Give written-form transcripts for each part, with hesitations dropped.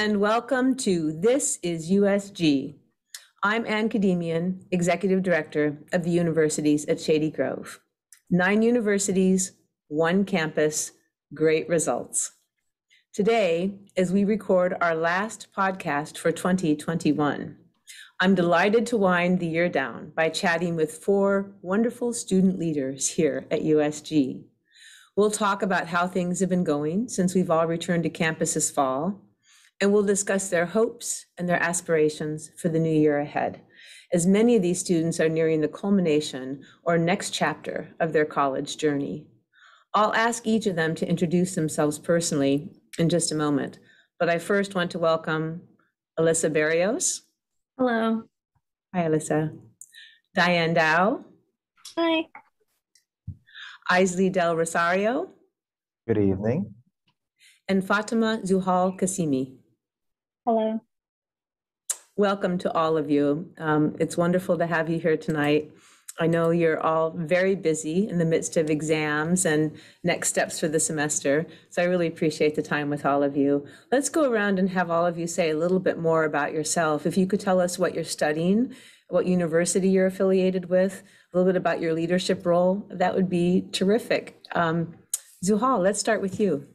and welcome to This is USG. I'm Khademian, Executive Director of the universities at Shady Grove. 9 universities, 1 campus, great results. Today, as we record our last podcast for 2021, I'm delighted to wind the year down by chatting with 4 wonderful student leaders here at USG. We'll talk about how things have been going since we've all returned to campus this fall, and we'll discuss their hopes and their aspirations for the new year ahead, as many of these students are nearing the culmination or next chapter of their college journey. I'll ask each of them to introduce themselves personally in just a moment, but I first want to welcome Alyssa Berrios. Hello. Hi, Alyssa. Diane Dao. Hi. Eisley del Rosario. Good evening. And Fatima Zuhal Qasimi. Hello. Welcome to all of you. It's wonderful to have you here tonight. I know you're all very busy in the midst of exams and next steps for the semester, so I really appreciate the time with all of you. Let's go around and have all of you say a little bit more about yourself. If you could tell us what you're studying, what university you're affiliated with, a little bit about your leadership role, that would be terrific. Zuhal, let's start with you.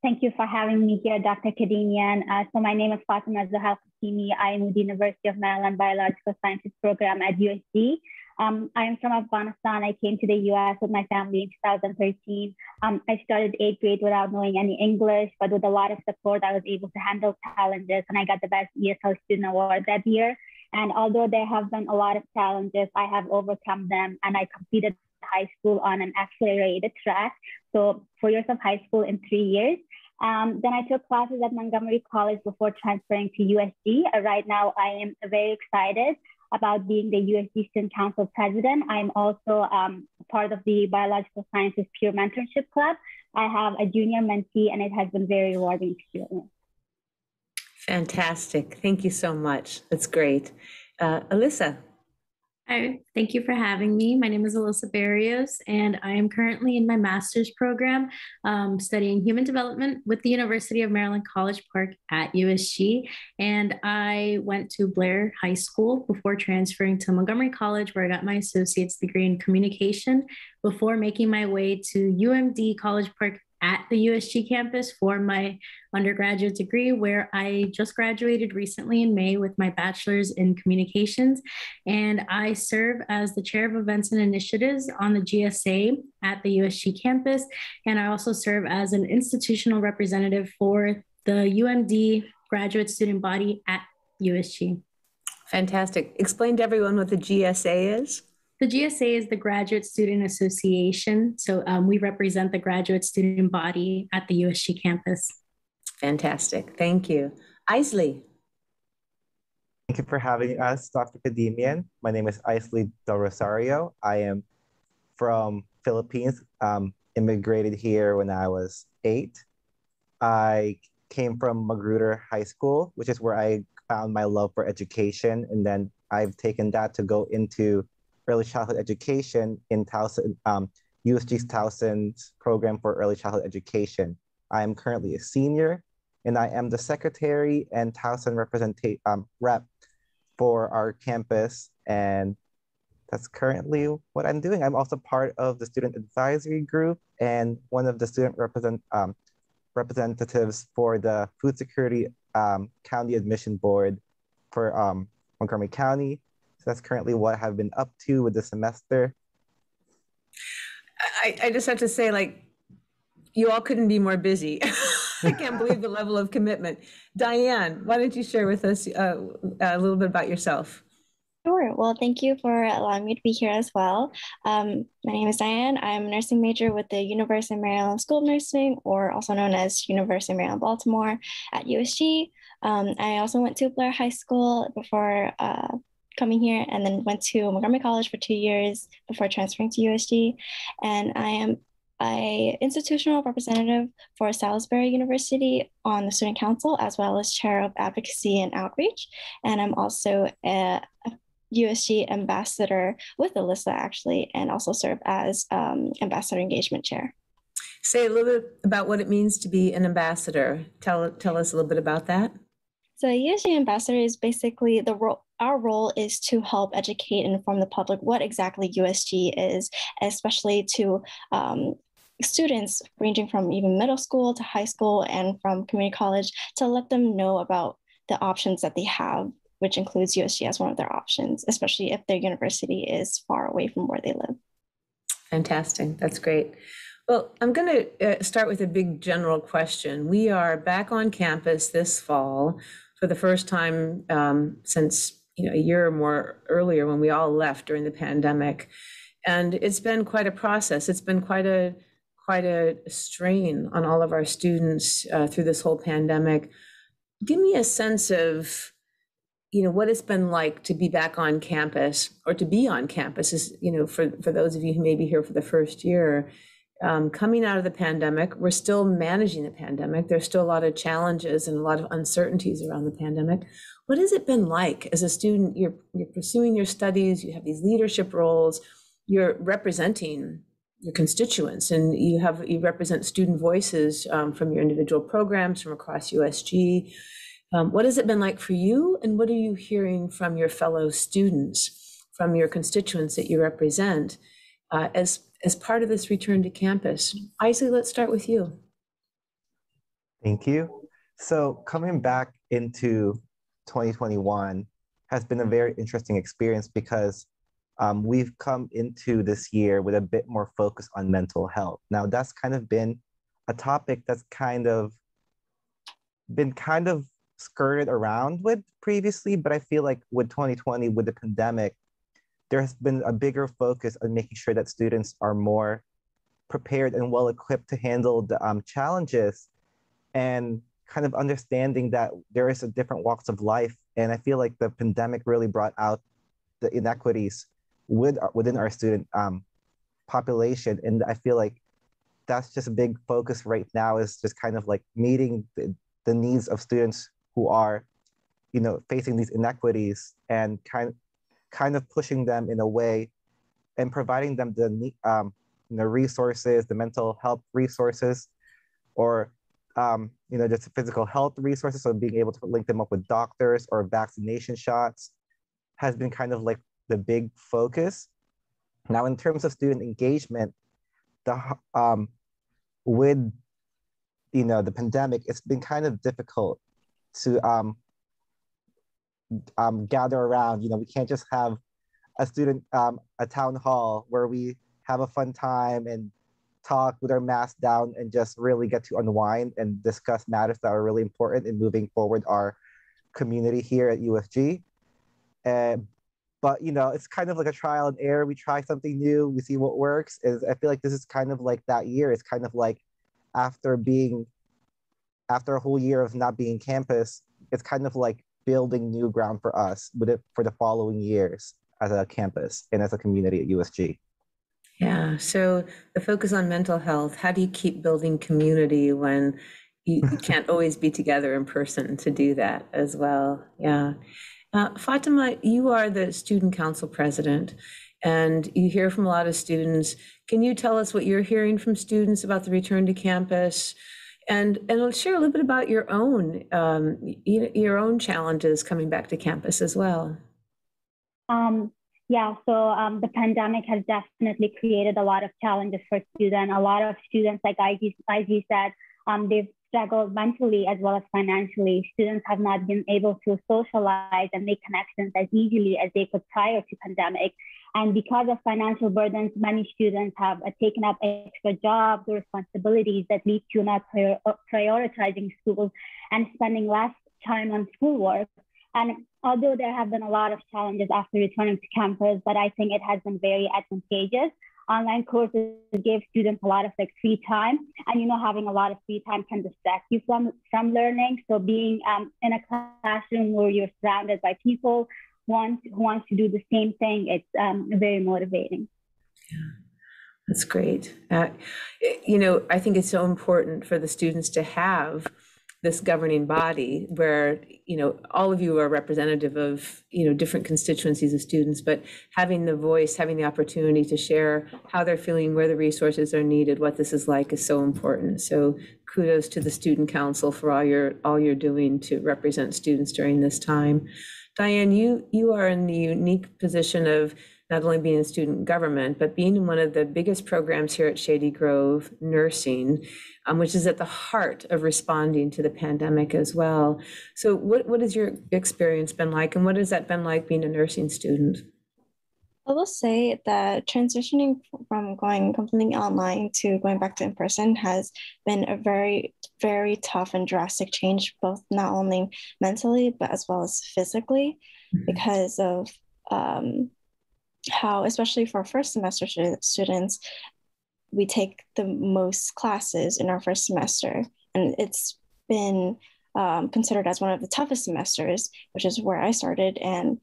Thank you for having me here, Dr. Khademian. So my name is Fatima Zuhal Qasimi. I am with the University of Maryland Biological Sciences program at USG. I am from Afghanistan. I came to the US with my family in 2013. I started 8th grade without knowing any English, but with a lot of support, I was able to handle challenges, and I got the best ESL student award that year. And although there have been a lot of challenges, I have overcome them, and I completed high school on an accelerated track. So 4 years of high school in 3 years. Then I took classes at Montgomery College before transferring to USG. Right now, I am very excited about being the USG Student Council President. I'm also part of the Biological Sciences Peer Mentorship Club. I have a junior mentee, and it has been very rewarding experience. Fantastic. Thank you so much. That's great. Alyssa. Hi, thank you for having me. My name is Alyssa Berrios, and I am currently in my master's program studying human development with the University of Maryland College Park at USG. And I went to Blair High School before transferring to Montgomery College, where I got my associate's degree in communication before making my way to UMD College Park at the USG campus for my undergraduate degree, where I just graduated recently in May with my bachelor's in communications. And I serve as the chair of events and initiatives on the GSA at the USG campus. And I also serve as an institutional representative for the UMD graduate student body at USG. Fantastic. Explain to everyone what the GSA is. The GSA is the Graduate Student Association. So we represent the graduate student body at the USG campus. Fantastic. Thank you. Eisley. Thank you for having us, Dr. Khademian. My name is Eisley del Rosario. I am from Philippines, immigrated here when I was 8. I came from Magruder High School, which is where I found my love for education. And then I've taken that to go into early childhood education in USG's Towson's program for early childhood education. I am currently a senior, and I am the secretary and Towson rep for our campus, and that's currently what I'm doing. I'm also part of the student advisory group and one of the student representatives for the Food Security County Admission Board for Montgomery County. That's currently what I've been up to with the semester. I just have to say, like, you all couldn't be more busy. I can't believe the level of commitment. Diane, why don't you share with us a little bit about yourself? Sure. Well, thank you for allowing me to be here as well. My name is Diane. I'm a nursing major with the University of Maryland School of Nursing, or also known as University of Maryland Baltimore at USG. I also went to Blair High School before coming here, and then went to Montgomery College for 2 years before transferring to USG. And I am an institutional representative for Salisbury University on the student council, as well as chair of advocacy and outreach. And I'm also a USG ambassador with Alyssa, actually, and also serve as ambassador engagement chair. Say a little bit about what it means to be an ambassador. Tell us a little bit about that. So USG ambassador is basically the role. Our role is to help educate and inform the public what exactly USG is, especially to students ranging from even middle school to high school and from community college, to let them know about the options that they have, which includes USG as one of their options, especially if their university is far away from where they live. Fantastic. That's great. Well, I'm going to start with a big general question. We are back on campus this fall for the first time since a year or more earlier, when we all left during the pandemic. And it's been quite a process. It's been quite a strain on all of our students through this whole pandemic. Give me a sense of what it's been like to be back on campus, or to be on campus, is, for those of you who may be here for the first year. Coming out of the pandemic, we're still managing the pandemic. There's still a lot of challenges and a lot of uncertainties around the pandemic. What has it been like as a student? You're pursuing your studies, you have these leadership roles, you're representing your constituents, and you represent student voices from your individual programs from across USG. What has it been like for you, and what are you hearing from your fellow students, from your constituents that you represent, as part of this return to campus? Eisley, let's start with you. Thank you. So coming back into 2021 has been a very interesting experience, because we've come into this year with a bit more focus on mental health. Now, that's kind of been a topic that's been skirted around with previously, but I feel like with 2020, with the pandemic, there has been a bigger focus on making sure that students are more prepared and well equipped to handle the challenges, and kind of understanding that there is a different walks of life. And I feel like the pandemic really brought out the inequities within our student population. And I feel like that's just a big focus right now, is just kind of like meeting the needs of students who are, facing these inequities, and kind of pushing them in a way and providing them the resources, the mental health resources, or just physical health resources. So being able to link them up with doctors or vaccination shots has been kind of like the big focus. Now, in terms of student engagement, with the pandemic, it's been kind of difficult to gather around. We can't just have a town hall where we have a fun time and talk with our masks down and just really get to unwind and discuss matters that are really important in moving forward our community here at USG. But it's kind of like a trial and error. We try something new, we see what works. I feel like this is kind of like that year. It's kind of like after a whole year of not being campus, it's kind of like building new ground for us for the following years as a campus and as a community at USG. Yeah, so the focus on mental health, how do you keep building community when you can't always be together in person to do that as well? Yeah. Fatima, you are the student council president, and you hear from a lot of students. Can you tell us what you're hearing from students about the return to campus? And share a little bit about your own challenges coming back to campus as well. So the pandemic has definitely created a lot of challenges for students. A lot of students, like IG said, they've struggled mentally as well as financially. Students have not been able to socialize and make connections as easily as they could prior to pandemic. And because of financial burdens, many students have taken up extra jobs or responsibilities that lead to not prioritizing school and spending less time on schoolwork. And although there have been a lot of challenges after returning to campus, but I think it has been very advantageous. Online courses give students a lot of free time, and having a lot of free time can distract you from learning. So being in a classroom where you're surrounded by people who wants to do the same thing, it's very motivating. Yeah, that's great. I think it's so important for the students to have this governing body where, all of you are representative of, different constituencies of students, but having the voice, having the opportunity to share how they're feeling, where the resources are needed, what this is like is so important. So kudos to the Student Council for all you're doing to represent students during this time. Diane, you are in the unique position of not only being in student government, but being in one of the biggest programs here at Shady Grove, nursing, which is at the heart of responding to the pandemic as well. So what has your experience been like, and what has that been like being a nursing student? I will say that transitioning from going completely online to going back to in person has been a very, very tough and drastic change, both not only mentally, but as well as physically, because of how, especially for first semester students, we take the most classes in our first semester. And it's been considered as one of the toughest semesters, which is where I started. And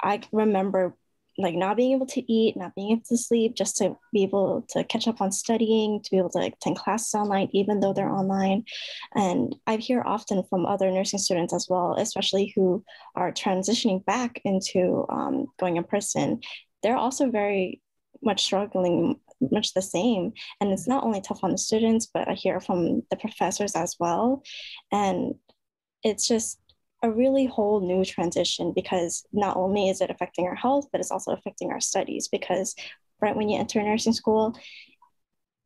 I remember not being able to eat, not being able to sleep, just to be able to catch up on studying, to be able to attend classes online, even though they're online. And I hear often from other nursing students as well, especially who are transitioning back into going in person. They're also very much struggling, much the same. And it's not only tough on the students, but I hear from the professors as well. And it's just a really whole new transition, because not only is it affecting our health, but it's also affecting our studies, because right when you enter nursing school,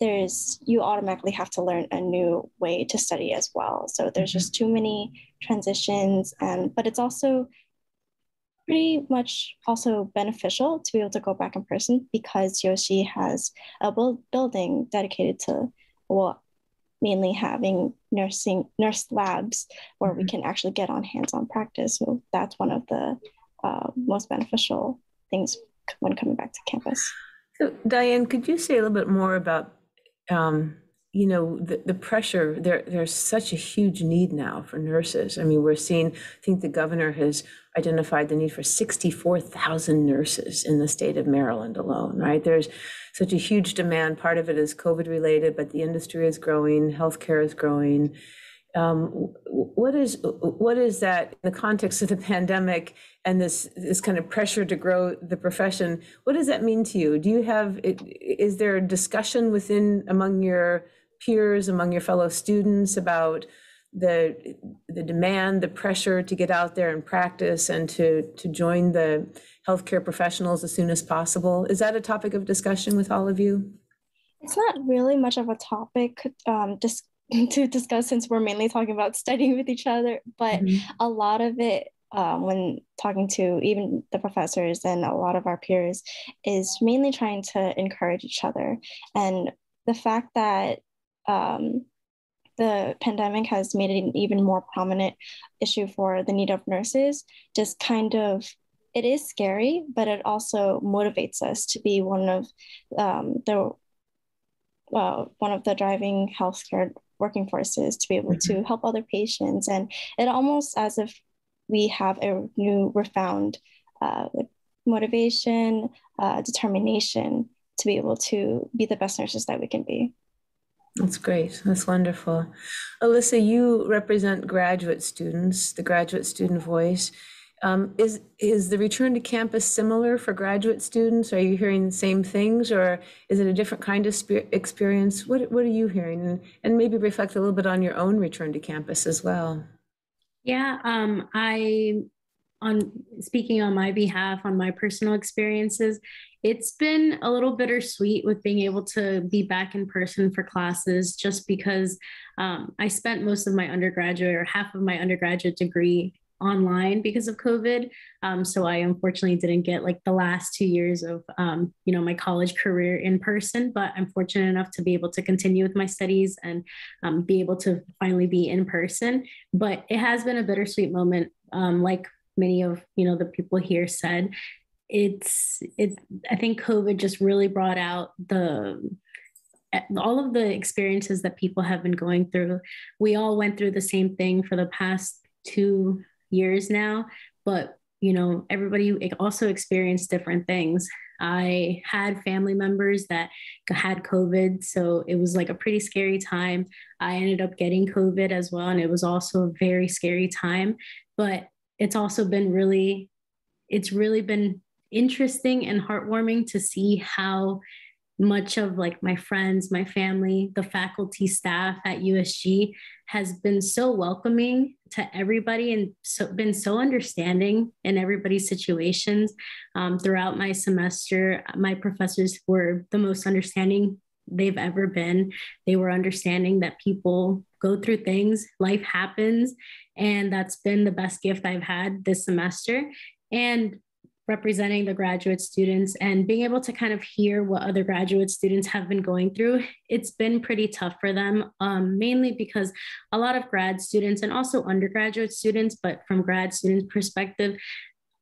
you automatically have to learn a new way to study as well. So there's just too many transitions, but it's also pretty much also beneficial to be able to go back in person, because USG has a building dedicated to, mainly having nurse labs where we can actually get on hands-on practice. So that's one of the most beneficial things when coming back to campus. So Diane, could you say a little bit more about, the pressure? There's such a huge need now for nurses. I mean, I think the governor has identified the need for 64,000 nurses in the state of Maryland alone, right? There's such a huge demand. Part of it is COVID related, but the industry is growing, healthcare is growing. What is that in the context of the pandemic and this kind of pressure to grow the profession? What does that mean to you? Is there a discussion among your peers, among your fellow students about the demand, the pressure to get out there and practice and to join the healthcare professionals as soon as possible? Is that a topic of discussion with all of you? It's not really much of a topic to discuss, since we're mainly talking about studying with each other, but a lot of it, when talking to even the professors and a lot of our peers, is mainly trying to encourage each other. And the fact that the pandemic has made it an even more prominent issue for the need of nurses, just it is scary, but it also motivates us to be one of the driving healthcare working forces, to be able to help other patients. And it almost as if we have a new refound motivation, determination to be able to be the best nurses that we can be. That's great. That's wonderful. Alyssa, you represent graduate students, the graduate student voice. Is the return to campus similar for graduate students? Are you hearing the same things, or is it a different kind of experience? What are you hearing? And maybe reflect a little bit on your own return to campus as well. Yeah, speaking on my behalf, on my personal experiences, it's been a little bittersweet with being able to be back in person for classes, just because I spent most of my undergraduate or half of my undergraduate degree online because of COVID. So I unfortunately didn't get the last 2 years of, my college career in person, but I'm fortunate enough to be able to continue with my studies and be able to finally be in person. But it has been a bittersweet moment. Like many of, the people here said, I think COVID just really brought out all of the experiences that people have been going through. We all went through the same thing for the past 2 years now, but everybody also experienced different things. I had family members that had COVID, so it was like a pretty scary time. I ended up getting COVID as well, and it was also a very scary time. But it's also been it's really been interesting and heartwarming to see how much of like my friends, my family, the faculty staff at USG has been so welcoming to everybody and been so understanding in everybody's situations. Throughout my semester, my professors were the most understanding they've ever been. They were understanding that people go through things, life happens, and that's been the best gift I've had this semester. And representing the graduate students and being able to kind of hear what other graduate students have been going through, it's been pretty tough for them, mainly because a lot of grad students and also undergraduate students, but from grad students' perspective,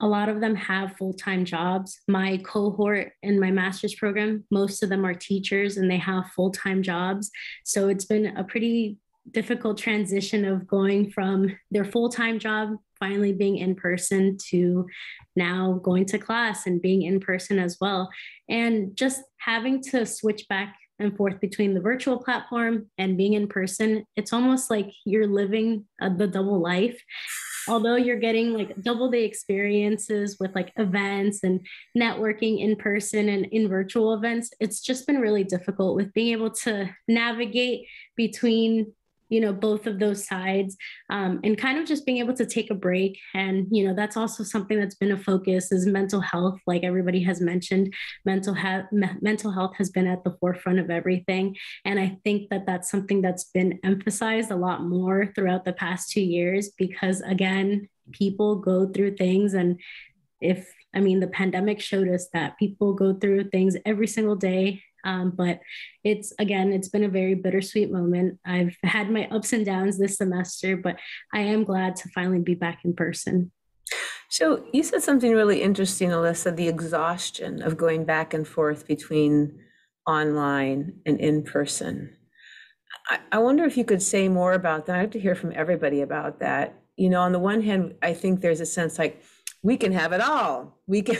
a lot of them have full-time jobs. My cohort in my master's program, most of them are teachers and they have full-time jobs. So it's been a pretty difficult transition of going from their full-time job finally being in person to now going to class and being in person as well. And just having to switch back and forth between the virtual platform and being in person, it's almost like you're living the double life. Although you're getting like double the experiences with like events and networking in person and in virtual events, it's just been really difficult with being able to navigate between both of those sides, and kind of just being able to take a break. And, that's also something that's been a focus is mental health. Like everybody has mentioned, mental health has been at the forefront of everything. And I think that that's something that's been emphasized a lot more throughout the past 2 years, because again, people go through things. And the pandemic showed us that people go through things every single day. But it's been a very bittersweet moment. I've had my ups and downs this semester, but I am glad to finally be back in person. So you said something really interesting, Alyssa, the exhaustion of going back and forth between online and in person. I wonder if you could say more about that. I have to hear from everybody about that. On the one hand, I think there's a sense like we can have it all. We can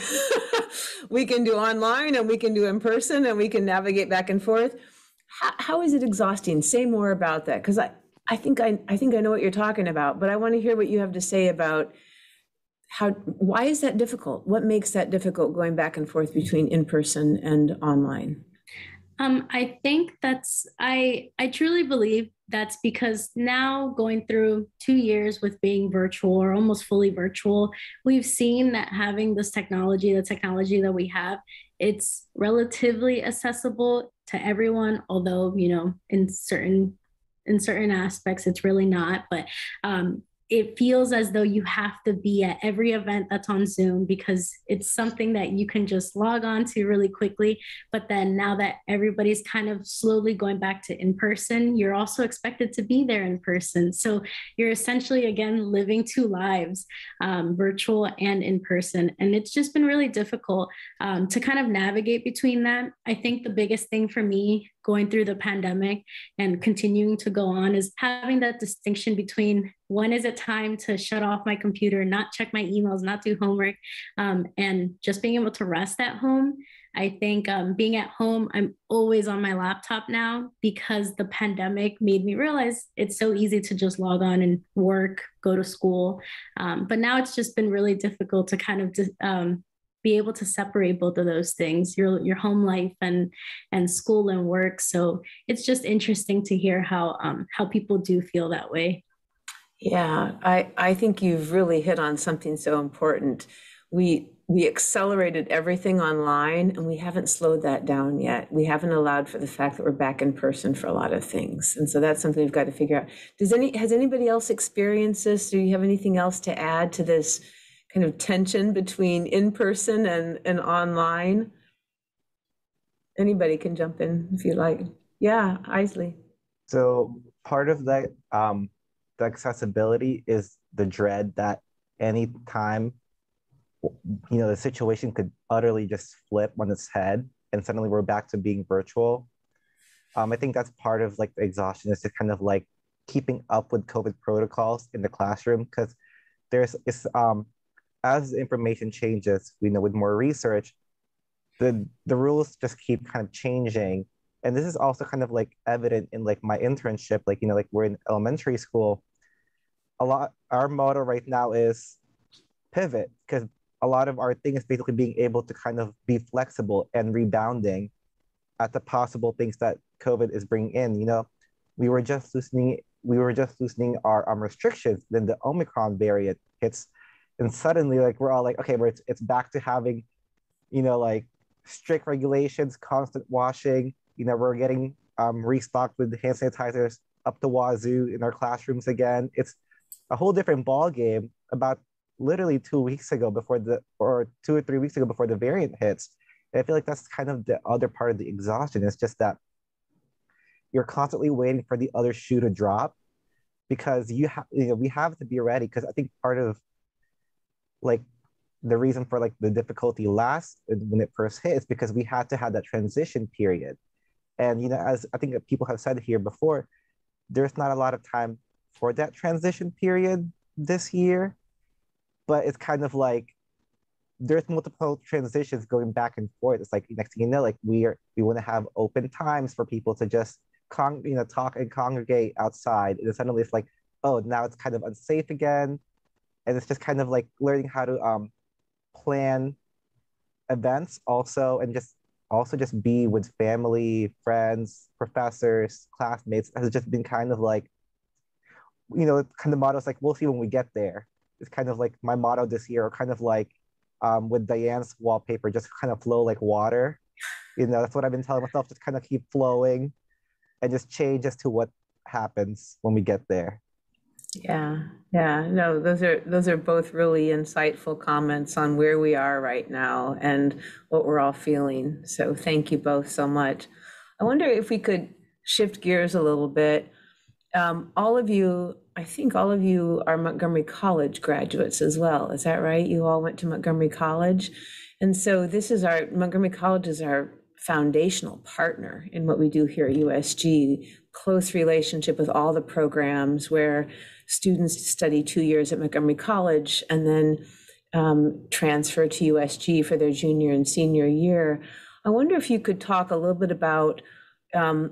we can do online and we can do in person and we can navigate back and forth. How is it exhausting? Say more about that, because I think I know what you're talking about, but I want to hear what you have to say about why is that difficult? What makes that difficult going back and forth between in person and online? I think I truly believe that's because now going through 2 years with being virtual or almost fully virtual, we've seen that having this technology, the technology that we have, it's relatively accessible to everyone, although, in certain aspects, it's really not. But it feels as though you have to be at every event that's on Zoom because it's something that you can just log on to really quickly. But then now that everybody's kind of slowly going back to in person, you're also expected to be there in person. So you're essentially, again, living two lives, virtual and in person. And it's just been really difficult to kind of navigate between that. I think the biggest thing for me going through the pandemic and continuing to go on is having that distinction between when is it time to shut off my computer, not check my emails, not do homework, and just being able to rest at home. I think being at home, I'm always on my laptop now because the pandemic made me realize it's so easy to just log on and work, go to school. But now it's just been really difficult to kind of be able to separate both of those things, your home life and school and work. So it's just interesting to hear how people do feel that way. Yeah, I think you've really hit on something so important. We accelerated everything online and we haven't slowed that down yet. We haven't allowed for the fact that we're back in person for a lot of things. And so that's something we've got to figure out. Has anybody else experienced this? Do you have anything else to add to this kind of tension between in person and online? Anybody can jump in if you like. Yeah, Eisley. So part of that, the accessibility is the dread that any time, the situation could utterly just flip on its head and suddenly we're back to being virtual. I think that's part of like the exhaustion is to kind of like keeping up with COVID protocols in the classroom, because as information changes, with more research, the rules just keep kind of changing. And this is also kind of like evident in like my internship, like, like we're in elementary school. Our motto right now is pivot, because a lot of our thing is basically being able to kind of be flexible and rebounding at the possible things that COVID is bringing in. We were just loosening our restrictions, then the Omicron variant hits, and suddenly like we're all like, okay, it's back to having, like strict regulations, constant washing. We're getting restocked with hand sanitizers up the wazoo in our classrooms again. It's a whole different ball game. About literally 2 weeks ago or 2 or 3 weeks ago before the variant hits. And I feel like that's kind of the other part of the exhaustion. It's just that you're constantly waiting for the other shoe to drop, because we have to be ready. Because I think part of like the reason for like the difficulty when it first hit is because we had to have that transition period. And as I think people have said here before, there's not a lot of time for that transition period this year. But it's kind of like there's multiple transitions going back and forth. It's like next thing you know, like we want to have open times for people to just talk and congregate outside. And then suddenly it's like, oh, now it's kind of unsafe again. And it's just kind of like learning how to plan events also, and just be with family, friends, professors, classmates. Has just been kind of like, kind of mottos like, we'll see when we get there. It's kind of like my motto this year, or kind of like with Diane's wallpaper, just kind of flow like water. That's what I've been telling myself, just kind of keep flowing and just change as to what happens when we get there. Yeah. No, those are both really insightful comments on where we are right now and what we're all feeling. So thank you both so much. I wonder if we could shift gears a little bit. I think all of you are Montgomery College graduates as well. Is that right? You all went to Montgomery College. And so Montgomery College is our foundational partner in what we do here at USG, close relationship with all the programs where students study 2 years at Montgomery College and then transfer to USG for their junior and senior year. I wonder if you could talk a little bit about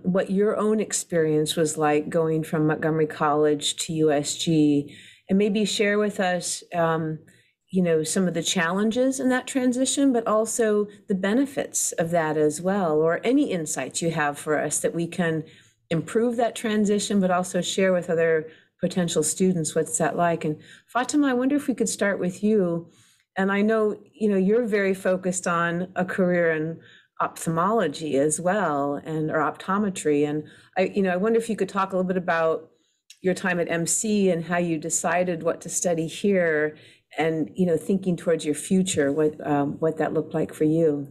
what your own experience was like going from Montgomery College to USG, and maybe share with us, some of the challenges in that transition, but also the benefits of that as well, or any insights you have for us that we can improve that transition, but also share with other potential students what's that like. And Fatima, I wonder if we could start with you. And I know, you're very focused on a career in ophthalmology as well, or optometry. And I wonder if you could talk a little bit about your time at MC and how you decided what to study here, and thinking towards your future, what that looked like for you.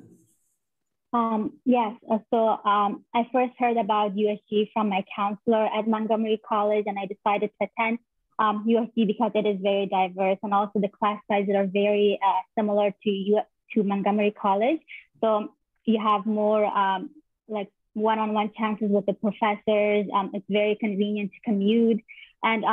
Yes. So I first heard about USG from my counselor at Montgomery College, and I decided to attend USG because it is very diverse, and also the class sizes are very similar to Montgomery College. So you have more like one-on-one chances with the professors. It's very convenient to commute. And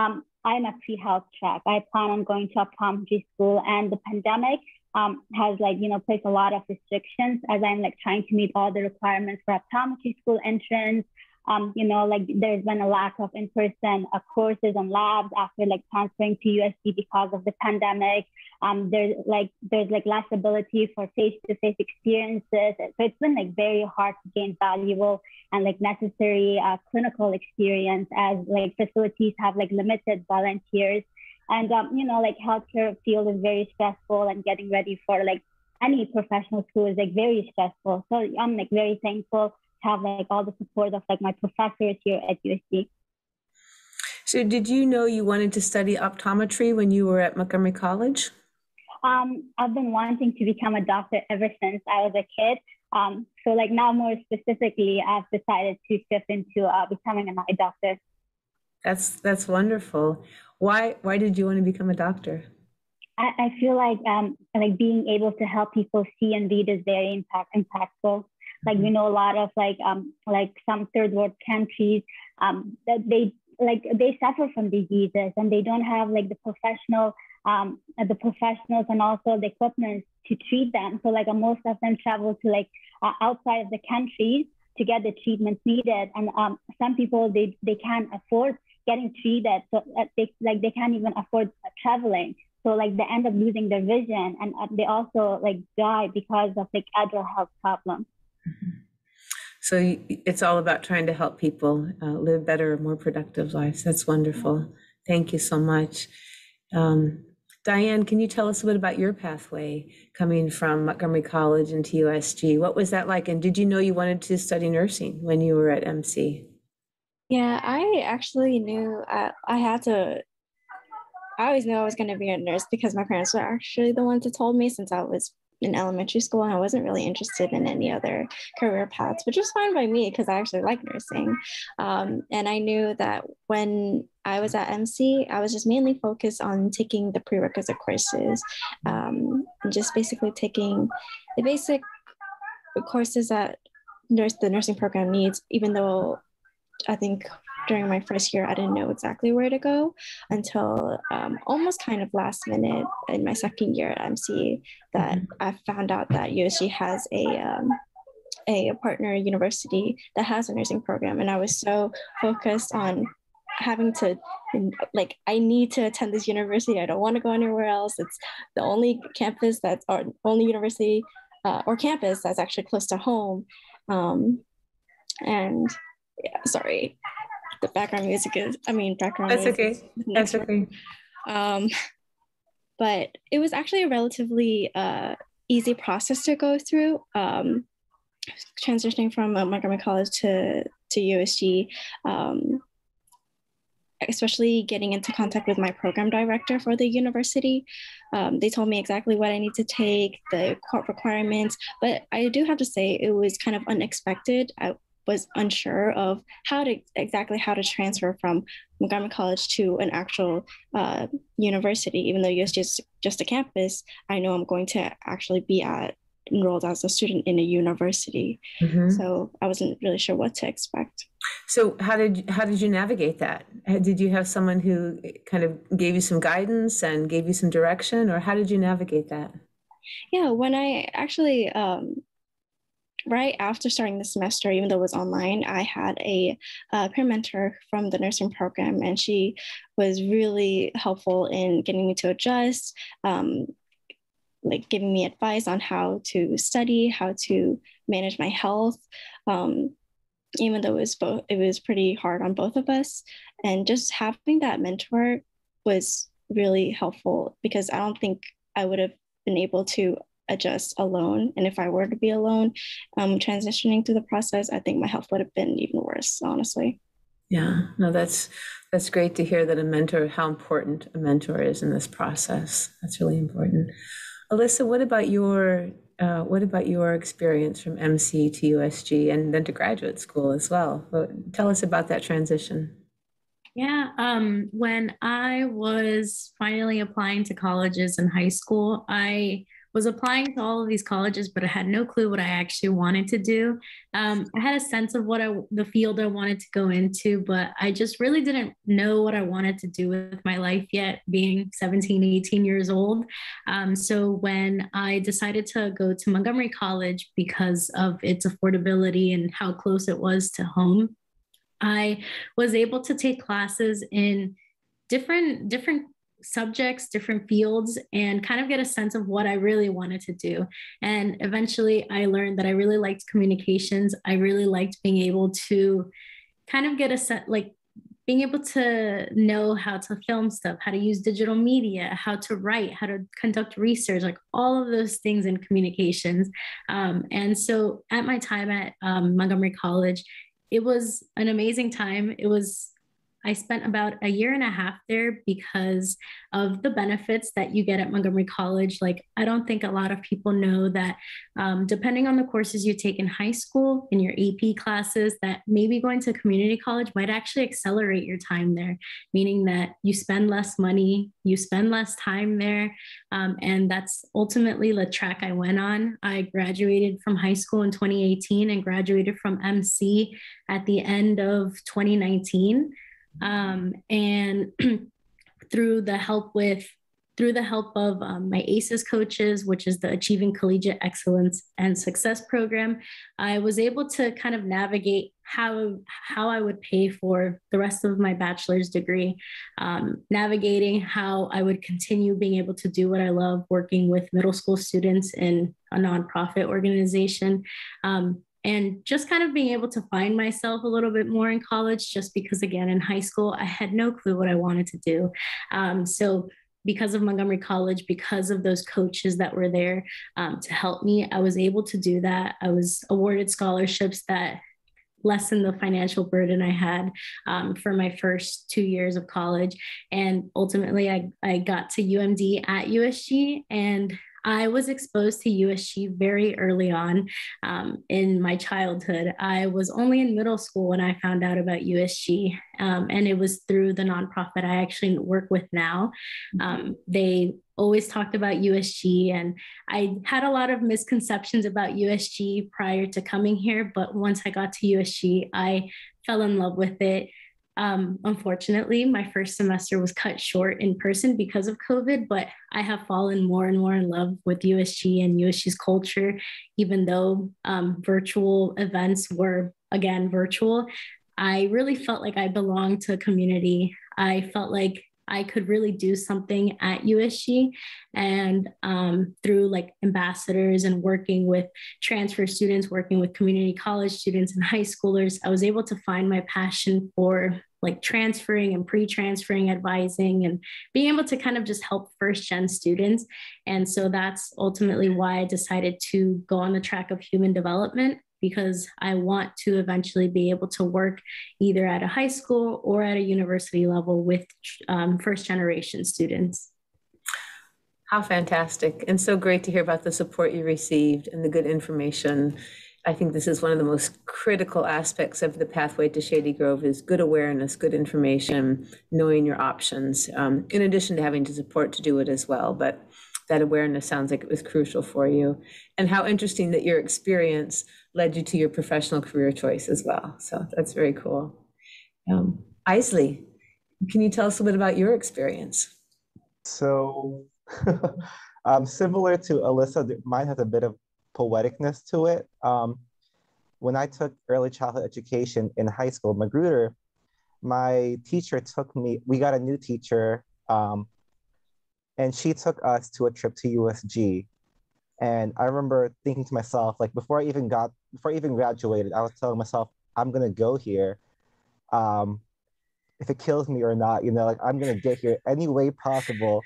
I'm a pre-health track. I plan on going to optometry school, and the pandemic has placed a lot of restrictions as I'm trying to meet all the requirements for optometry school entrance. There's been a lack of in-person courses and labs after transferring to USG because of the pandemic. There's less ability for face-to-face experiences. So it's been very hard to gain valuable and necessary clinical experience, as facilities have limited volunteers. And healthcare field is very stressful, and getting ready for any professional school is very stressful. So I'm very thankful to have all the support of my professors here at USG. So did you know you wanted to study optometry when you were at Montgomery College? I've been wanting to become a doctor ever since I was a kid. So now more specifically, I've decided to shift into becoming an eye doctor. That's wonderful. Why did you want to become a doctor? I feel like being able to help people see and read is very impactful. We know a lot of some third world countries that they suffer from diseases, and they don't have the professional the professionals and also the equipment to treat them. So like most of them travel to like outside of the country to get the treatments needed. And some people, they can't afford getting treated. So they can't even afford traveling. So like they end up losing their vision, and they also like die because of like other health problems. So it's all about trying to help people live better, more productive lives. That's wonderful. Thank you so much. Diane, can you tell us a bit about your pathway coming from Montgomery College into USG? What was that like? And did you know you wanted to study nursing when you were at MC? Yeah, I actually knew I always knew I was going to be a nurse because my parents were actually the ones that told me since I was in elementary school, and I wasn't really interested in any other career paths, which was fine by me because I actually like nursing. And I knew that when I was at MC, I was just mainly focused on taking the prerequisite courses, and just basically taking the basic courses that the nursing program needs, even though I think during my first year, I didn't know exactly where to go until almost kind of last minute in my second year at MC that I found out that USG has a partner university that has a nursing program. And I was so focused on having to, like, I need to attend this university. I don't want to go anywhere else. It's the only campus or only university or campus that's actually close to home. And yeah, sorry. The background music That's okay. That's okay. But it was actually a relatively easy process to go through, transitioning from Montgomery College to USG, especially getting into contact with my program director for the university. They told me exactly what I need to take, the court requirements, but I do have to say it was kind of unexpected. I was unsure of how to transfer from Montgomery College to an actual university. Even though USG is just a campus, I know I'm going to actually be enrolled as a student in a university. So I wasn't really sure what to expect. So how did you navigate that? Did you have someone who kind of gave you some guidance and gave you some direction, or how did you navigate that? Yeah, when I actually right after starting the semester, even though it was online, I had a peer mentor from the nursing program, and she was really helpful in getting me to adjust, like giving me advice on how to study, how to manage my health, even though it was pretty hard on both of us. And just having that mentor was really helpful because I don't think I would have been able to adjust alone. And if I were to be alone, transitioning through the process, I think my health would have been even worse, honestly. Yeah, no, that's great to hear that how important a mentor is in this process. That's really important. Alyssa, what about your experience from MC to USG and then to graduate school as well? Tell us about that transition. Yeah, when I was finally applying to colleges in high school, I was applying to all of these colleges, but I had no clue what I actually wanted to do. I had a sense of the field I wanted to go into, but I just really didn't know what I wanted to do with my life yet, being 17, 18 years old. So when I decided to go to Montgomery College because of its affordability and how close it was to home, I was able to take classes in different subjects, different fields, and kind of get a sense of what I really wanted to do. And eventually I learned that I really liked communications. I really liked being able to kind of get a set, like being able to know how to film stuff, how to use digital media, how to write, how to conduct research, like all of those things in communications. And so at my time at Montgomery College, it was an amazing time. I spent about a year and a half there because of the benefits that you get at Montgomery College. Like, I don't think a lot of people know that depending on the courses you take in high school, in your AP classes, that maybe going to community college might actually accelerate your time there, meaning that you spend less money, you spend less time there. And that's ultimately the track I went on. I graduated from high school in 2018 and graduated from MC at the end of 2019. And through the help with through the help of my ACEs coaches, which is the Achieving Collegiate Excellence and Success program, I was able to kind of navigate how I would pay for the rest of my bachelor's degree, navigating how I would continue being able to do what I love, working with middle school students in a nonprofit organization. And just kind of being able to find myself a little bit more in college, just because, again, in high school, I had no clue what I wanted to do. So because of Montgomery College, because of those coaches that were there to help me, I was able to do that. I was awarded scholarships that lessened the financial burden I had for my first 2 years of college. And ultimately, I got to UMD at USG, and I was exposed to USG very early on in my childhood. I was only in middle school when I found out about USG, and it was through the nonprofit I actually work with now. They always talked about USG, and I had a lot of misconceptions about USG prior to coming here, but once I got to USG, I fell in love with it. Unfortunately, my first semester was cut short in person because of COVID, but I have fallen more and more in love with USG and USG's culture, even though virtual events were, again, virtual. I really felt like I belonged to a community. I felt like I could really do something at USG, and through like ambassadors and working with transfer students, working with community college students and high schoolers, I was able to find my passion for like transferring and pre-transferring, advising, and being able to kind of just help first-gen students. And so that's ultimately why I decided to go on the track of human development, because I want to eventually be able to work either at a high school or at a university level with first generation students. How fantastic. And so great to hear about the support you received and the good information. I think this is one of the most critical aspects of the pathway to Shady Grove is good awareness, good information, knowing your options, in addition to having to support to do it as well. But that awareness sounds like it was crucial for you. And how interesting that your experience led you to your professional career choice as well. So that's very cool. Eisley, can you tell us a bit about your experience? So similar to Alyssa, mine has a bit of poeticness to it. When I took early childhood education in high school, Magruder, my teacher took me, we got a new teacher, and she took us to a trip to USG. And I remember thinking to myself, like before I even graduated, I was telling myself, I'm gonna go here. If it kills me or not, like I'm gonna get here any way possible.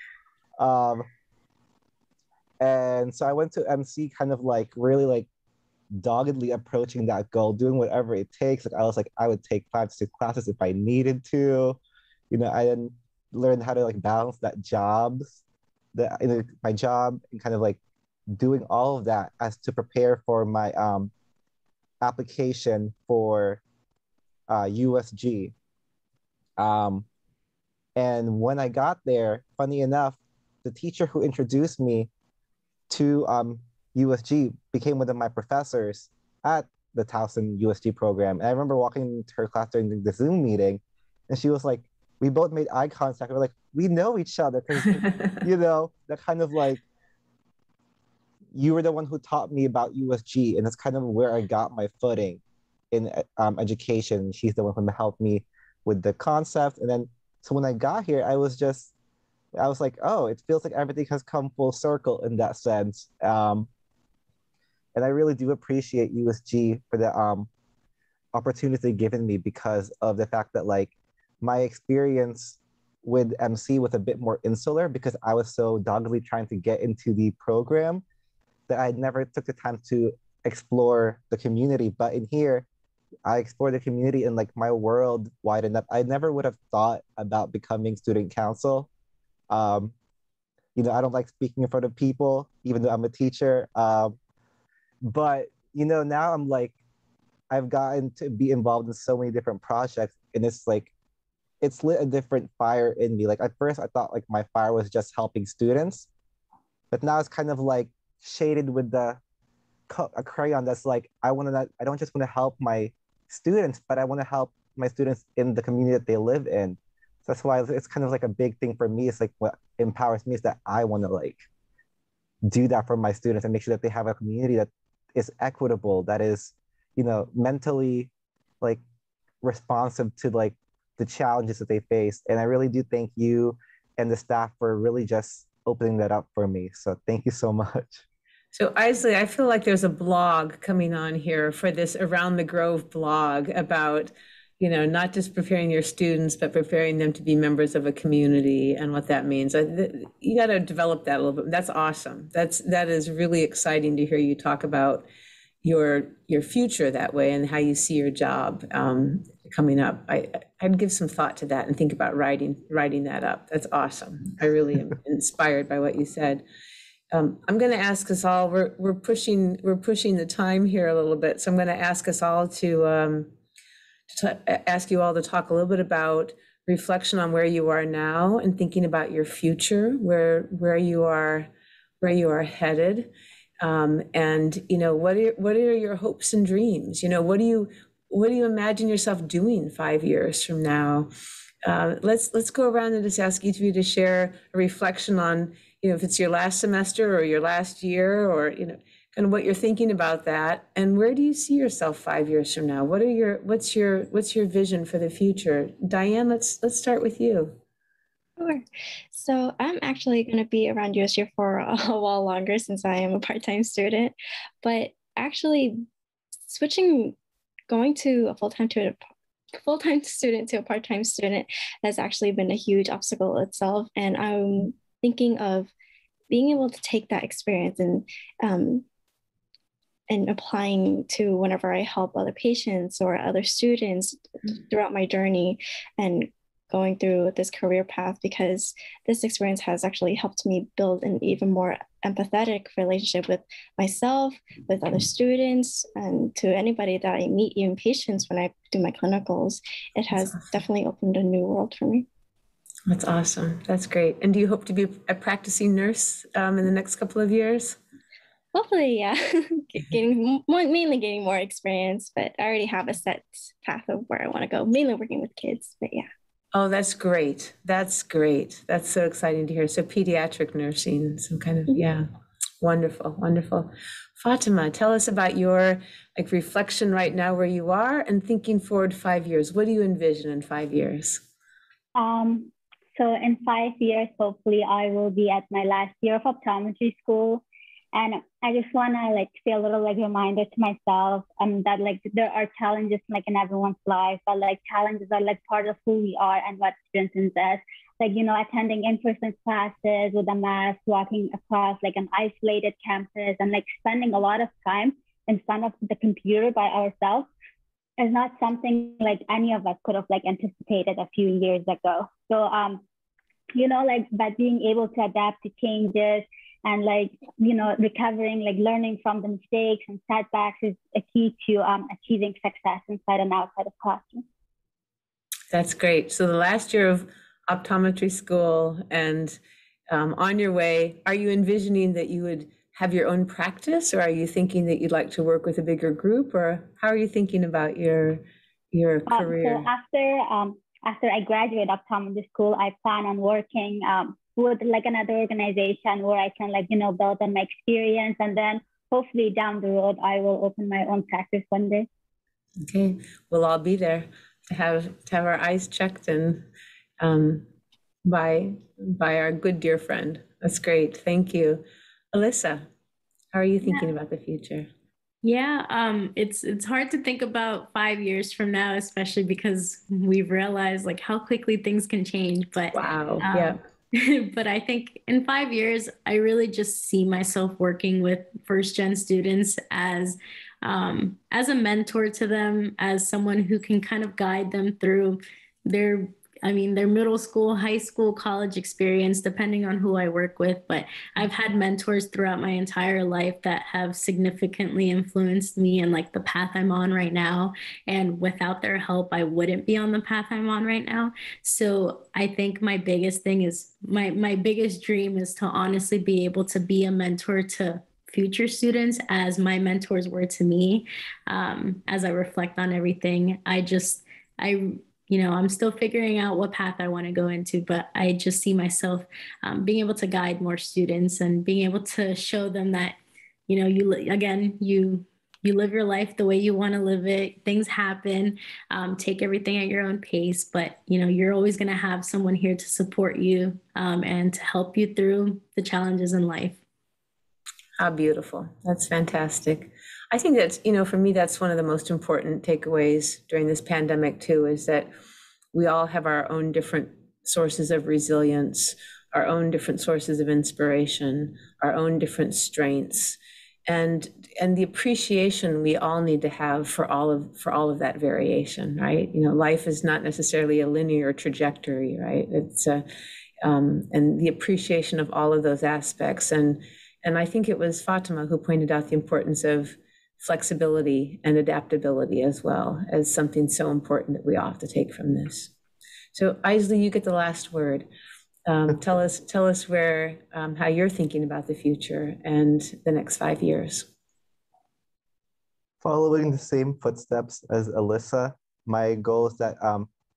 And so I went to MC kind of like really like doggedly approaching that goal, doing whatever it takes. Like I would take 5 to 6 classes if I needed to. I then learned how to like balance my job and kind of like doing all of that as to prepare for my application for USG. And when I got there, funny enough, the teacher who introduced me to USG became one of my professors at the Towson USG program. And I remember walking into her class during the Zoom meeting, and she was like, we both made eye contact. We're like, we know each other because, that kind of like, you were the one who taught me about USG, and that's kind of where I got my footing in education. She's the one who helped me with the concept. And then, so when I got here, I was like, oh, it feels like everything has come full circle in that sense. And I really do appreciate USG for the opportunity given me, because of the fact that like my experience with MC was a bit more insular, because I was so doggedly trying to get into the program that I never took the time to explore the community. But in here, I explored the community and like my world widened up. I never would have thought about becoming student council. I don't like speaking in front of people, even though I'm a teacher. But now I'm like, I've gotten to be involved in so many different projects, and it's like, it's lit a different fire in me. Like at first I thought like my fire was just helping students, but now it's kind of like shaded with a crayon that's like, I don't just want to help my students, but I want to help my students in the community that they live in. So that's why it's kind of like a big thing for me. It's like, empowers me is that I want to like do that for my students and make sure that they have a community that is equitable, that is, you know, mentally like responsive to like the challenges that they face. And I really do thank you and the staff for really just opening that up for me. So thank you so much. So Eisley, I feel like there's a blog coming on here for this Around the Grove blog about, you know, not just preparing your students, but preparing them to be members of a community and what that means. You got to develop that a little bit. That's awesome. That is really exciting to hear you talk about your future that way and how you see your job coming up. I'd give some thought to that and think about writing that up. That's awesome. I really am inspired by what you said. I'm going to ask us all. We're pushing the time here a little bit, so I'm going to ask us all to ask you all to talk a little bit about reflection on where you are now and thinking about your future, where you are headed, and you know what are your hopes and dreams? You know, what do you imagine yourself doing 5 years from now? Let's go around and just ask each of you to share a reflection on, you know, if it's your last semester or your last year, or, you know, kind of what you're thinking about that, and where do you see yourself 5 years from now? What's your vision for the future? Diane, let's start with you. Sure. So I'm actually going to be around USG for a while longer since I am a part-time student, but actually going to a full-time student to a part-time student has actually been a huge obstacle itself. And I'm thinking of being able to take that experience and applying to whenever I help other patients or other students throughout my journey and going through this career path, because this experience has actually helped me build an even more empathetic relationship with myself, with other students, and to anybody that I meet, even patients when I do my clinicals. It has definitely opened a new world for me. That's awesome. That's great. And do you hope to be a practicing nurse in the next couple of years? Hopefully, yeah. Mainly getting more experience, but I already have a set path of where I want to go, mainly working with kids, but yeah. Oh, that's great. That's great. That's so exciting to hear. So pediatric nursing, some kind of, yeah. Wonderful, wonderful. Fatima, tell us about your like reflection right now where you are and thinking forward 5 years. What do you envision in 5 years? So in 5 years, hopefully I will be at my last year of optometry school. And I just want to like say a little like reminder to myself that like there are challenges like in everyone's life, but like challenges are like part of who we are and what strengthens us. Like, you know, attending in-person classes with a mask, walking across like an isolated campus, and like spending a lot of time in front of the computer by ourselves is not something like any of us could have like anticipated a few years ago. So, you know, like by being able to adapt to changes and like, you know, recovering, like learning from the mistakes and setbacks is a key to achieving success inside and outside of classroom. That's great. So the last year of optometry school and on your way, are you envisioning that you would have your own practice, or are you thinking that you'd like to work with a bigger group, or how are you thinking about your career? So after I graduate optometry school, I plan on working with like another organization where I can like, you know, build on my experience, and then hopefully down the road, I will open my own practice one day. Okay, we'll all be there to have our eyes checked and by our good dear friend. That's great. Thank you. Alyssa, how are you thinking about the future? Yeah, it's hard to think about 5 years from now, especially because we've realized like how quickly things can change. But wow, yeah. But I think in 5 years, I really just see myself working with first-gen students as a mentor to them, as someone who can kind of guide them through their middle school, high school, college experience, depending on who I work with. But I've had mentors throughout my entire life that have significantly influenced me and like the path I'm on right now. And without their help, I wouldn't be on the path I'm on right now. So I think my biggest thing is my biggest dream is to honestly be able to be a mentor to future students as my mentors were to me. As I reflect on everything, I'm still figuring out what path I want to go into, but I just see myself being able to guide more students and being able to show them that, you live your life the way you want to live it. Things happen. Take everything at your own pace, but you're always going to have someone here to support you and to help you through the challenges in life. How beautiful. That's fantastic. I think that's, for me, that's one of the most important takeaways during this pandemic too, is that we all have our own different sources of resilience, our own different sources of inspiration, our own different strengths, and the appreciation we all need to have for all of that variation, right? Life is not necessarily a linear trajectory, right? It's and the appreciation of all of those aspects. And I think it was Fatima who pointed out the importance of flexibility and adaptability as well as something so important that we all have to take from this. So Eisley, you get the last word. Tell us where, how you're thinking about the future and the next 5 years. Following the same footsteps as Alyssa, my goal is that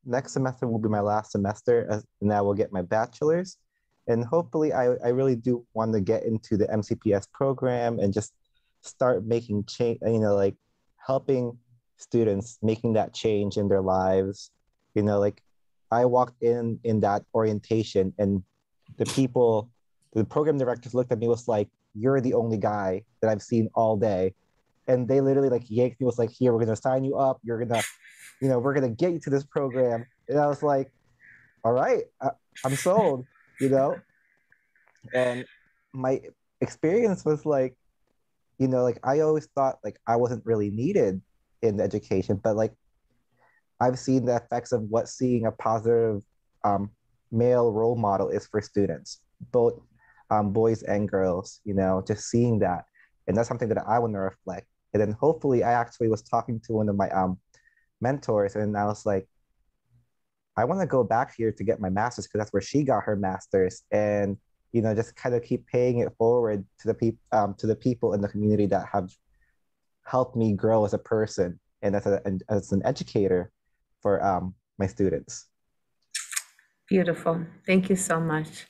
next semester will be my last semester, and I will get my bachelor's. And hopefully, I really do want to get into the MCPS program and just start making change, like helping students, making that change in their lives. Like I walked in that orientation, and the program directors looked at me, was like, "You're the only guy that I've seen all day." And they literally like yanked me, was like, "Here, we're gonna sign you up. You're gonna, we're gonna get you to this program." And I was like, "All right, I'm sold," And my experience was like, like I always thought like I wasn't really needed in the education, but like I've seen the effects of what seeing a positive male role model is for students, both boys and girls, just seeing that. And that's something that I want to reflect. And then hopefully I actually was talking to one of my mentors, and I was like, I want to go back here to get my master's because that's where she got her master's, and just kind of keep paying it forward to the people in the community that have helped me grow as a person and as an educator for my students. Beautiful. Thank you so much.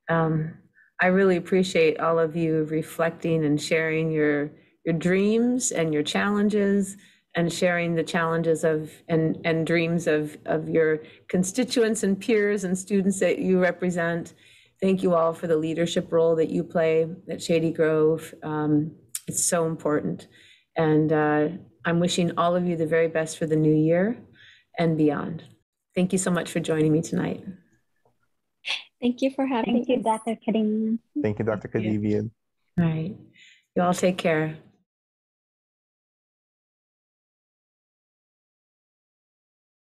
I really appreciate all of you reflecting and sharing your dreams and your challenges, and sharing the challenges and dreams of your constituents and peers and students that you represent. Thank you all for the leadership role that you play at Shady Grove. It's so important. And I'm wishing all of you the very best for the new year and beyond. Thank you so much for joining me tonight. Thank you for having me. Thank you, Dr. Khademian. Thank you, Dr. Khademian. All right. You all take care.